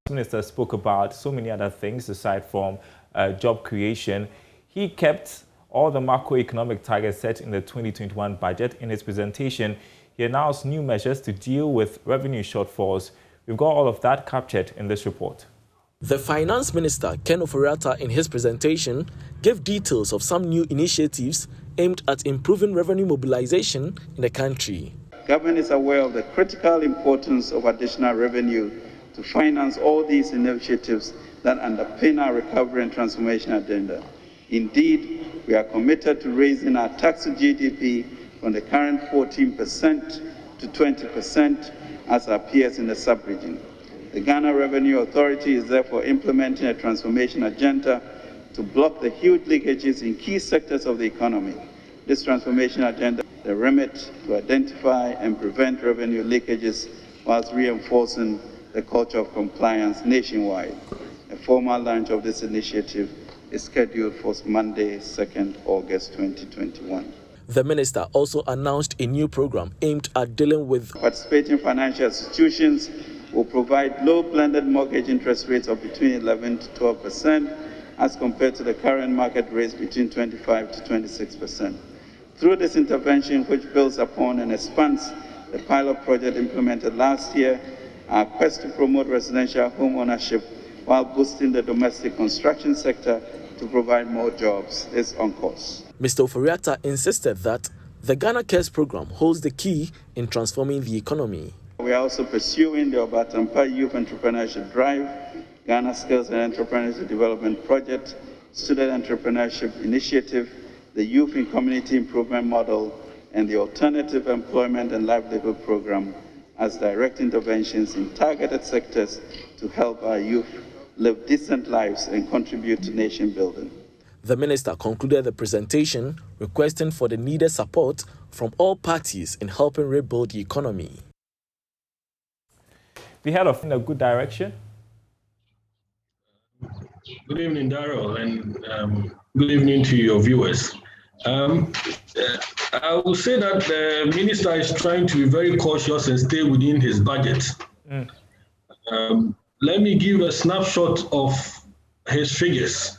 Minister spoke about so many other things aside from job creation. He kept all the macroeconomic targets set in the 2021 budget. In his presentation, he announced new measures to deal with revenue shortfalls. We've got all of that captured in this report. The Finance Minister, Ken Ofori-Atta, in his presentation, gave details of some new initiatives aimed at improving revenue mobilization in the country. Government is aware of the critical importance of additional revenue to finance all these initiatives that underpin our recovery and transformation agenda. Indeed, we are committed to raising our tax to GDP from the current 14% to 20% as our peers in the sub-region. The Ghana Revenue Authority is therefore implementing a transformation agenda to block the huge leakages in key sectors of the economy. This transformation agenda has the remit to identify and prevent revenue leakages whilst reinforcing the culture of compliance nationwide. A formal launch of this initiative is scheduled for Monday, 2nd August 2021. The minister also announced a new program aimed at dealing with participating financial institutions will provide low blended mortgage interest rates of between 11 to 12% as compared to the current market rates between 25 to 26%. Through this intervention, which builds upon and expands the pilot project implemented last year, our quest to promote residential home ownership while boosting the domestic construction sector to provide more jobs is on course. Mr. Ofori-Atta insisted that the Ghana Cares program holds the key in transforming the economy. We are also pursuing the Obatampa Youth Entrepreneurship Drive, Ghana Skills and Entrepreneurship Development Project, Student Entrepreneurship Initiative, the Youth in Community Improvement Model, and the Alternative Employment and Livelihood Program as direct interventions in targeted sectors to help our youth live decent lives and contribute to nation building. The minister concluded the presentation requesting for the needed support from all parties in helping rebuild the economy. We head off in a good direction. Good evening, Daryl, and good evening to your viewers. I will say that the minister is trying to be very cautious and stay within his budget. Let me give a snapshot of his figures.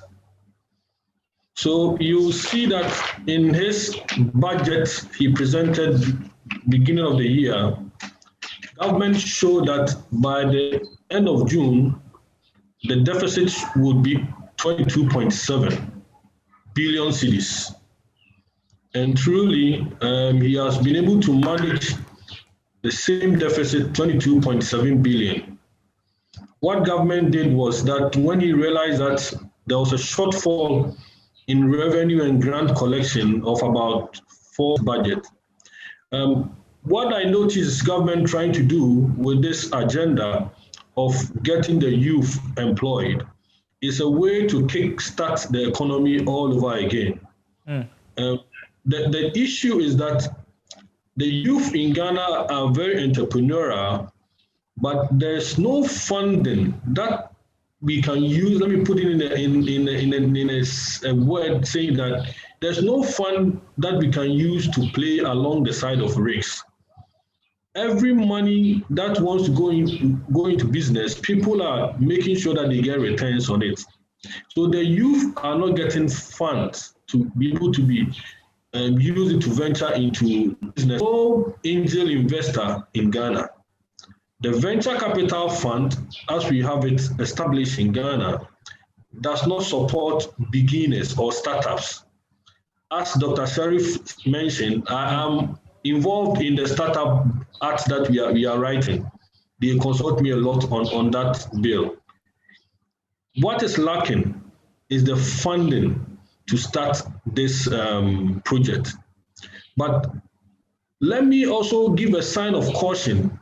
So you see that in his budget he presented beginning of the year, government showed that by the end of June, the deficit would be 22.7 billion cedis. And truly, he has been able to manage the same deficit, 22.7 billion. What government did was that when he realized that there was a shortfall in revenue and grant collection of about 4 budget, what I noticed government trying to do with this agenda of getting the youth employed is a way to kickstart the economy all over again. The issue is that the youth in Ghana are very entrepreneurial, but there's no funding that we can use. Let me put it in a word saying that there's no fund that we can use to play along the side of risks. Every money that wants to go into business, people are making sure that they get returns on it. So the youth are not getting funds to be able to be used to venture into business. No angel investor in Ghana. The venture capital fund, as we have it established in Ghana, does not support beginners or startups. As Dr. Sharif mentioned, I am involved in the startup act that we are writing. They consult me a lot on that bill. What is lacking is the funding to start this project. But let me also give a sign of caution,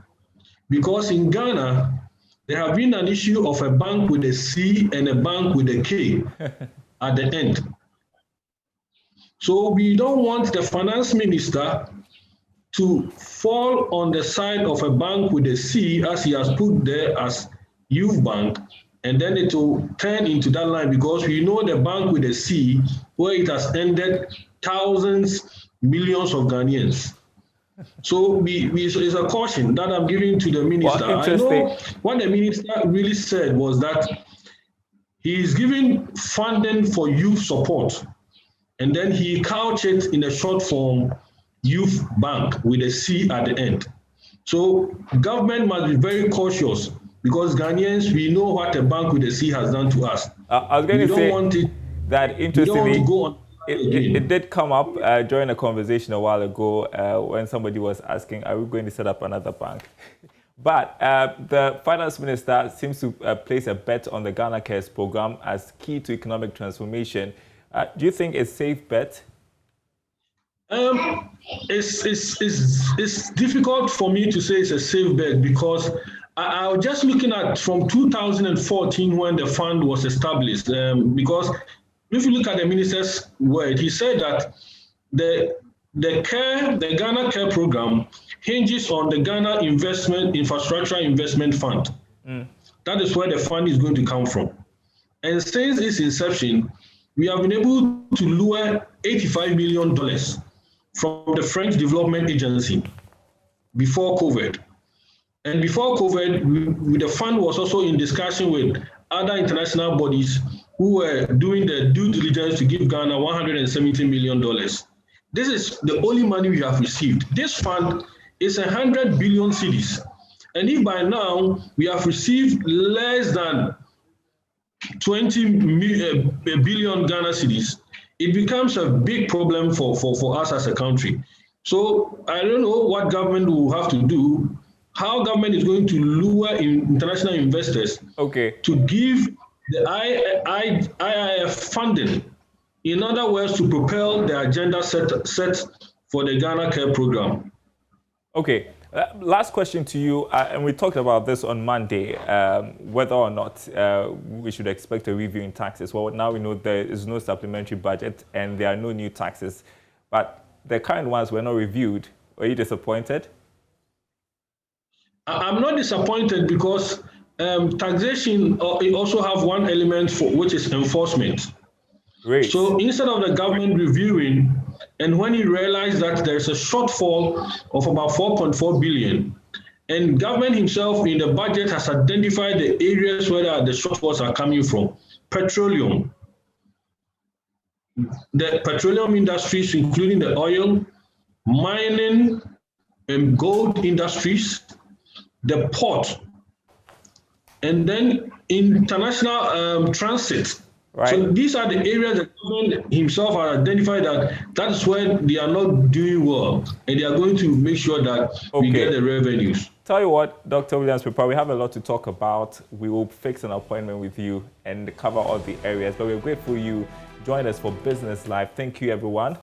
because in Ghana, there have been an issue of a bank with a C and a bank with a K at the end. So we don't want the finance minister to fall on the side of a bank with a C, as he has put there as Youth Bank, and then it will turn into that line, because we know the bank with a C, where it has ended thousands, millions of Ghanaians. So it's a caution that I'm giving to the minister. Well, I know what the minister really said was that he is giving funding for youth support, and then he couched it in a short form, youth bank with a C at the end. So government must be very cautious because Ghanaians, we know what a bank with a C has done to us. I was going to say that interestingly, it did come up during a conversation a while ago when somebody was asking, are we going to set up another bank? But the finance minister seems to place a bet on the Ghana Cares program as key to economic transformation. Do you think it's a safe bet? It's difficult for me to say it's a safe bet because I was just looking at from 2014 when the fund was established. Because if you look at the minister's word, he said that the Ghana Care program hinges on the Ghana Infrastructure Investment Fund. That is where the fund is going to come from. And since its inception, we have been able to lure $85 million from the French Development Agency before COVID. And before COVID, the fund was also in discussion with other international bodies who were doing the due diligence to give Ghana $170 million. This is the only money we have received. This fund is 100 billion cedis. And if by now we have received less than 20 billion Ghana cedis, it becomes a big problem for us as a country. So I don't know what government will have to do, how government is going to lure international investors to give the IIF funding, in other words, to propel the agenda set for the Ghana Care program. Okay. Last question to you, and we talked about this on Monday, whether or not we should expect a review in taxes. Well, now we know there is no supplementary budget and there are no new taxes, but the current ones were not reviewed. Were you disappointed? I'm not disappointed because taxation also have one element which is enforcement. Great. So instead of the government reviewing, and when he realized that there's a shortfall of about 4.4 billion, and government himself in the budget has identified the areas where the shortfalls are coming from: petroleum, the petroleum industries, including the oil, mining, and gold industries, the port, and then international transit. Right. So these are the areas that the government himself has identified that is where they are not doing well, and they are going to make sure that we get the revenues. Tell you what, Dr. Williams, we probably have a lot to talk about. We will fix an appointment with you and cover all the areas, but we're grateful you joined us for Business Live. Thank you, everyone.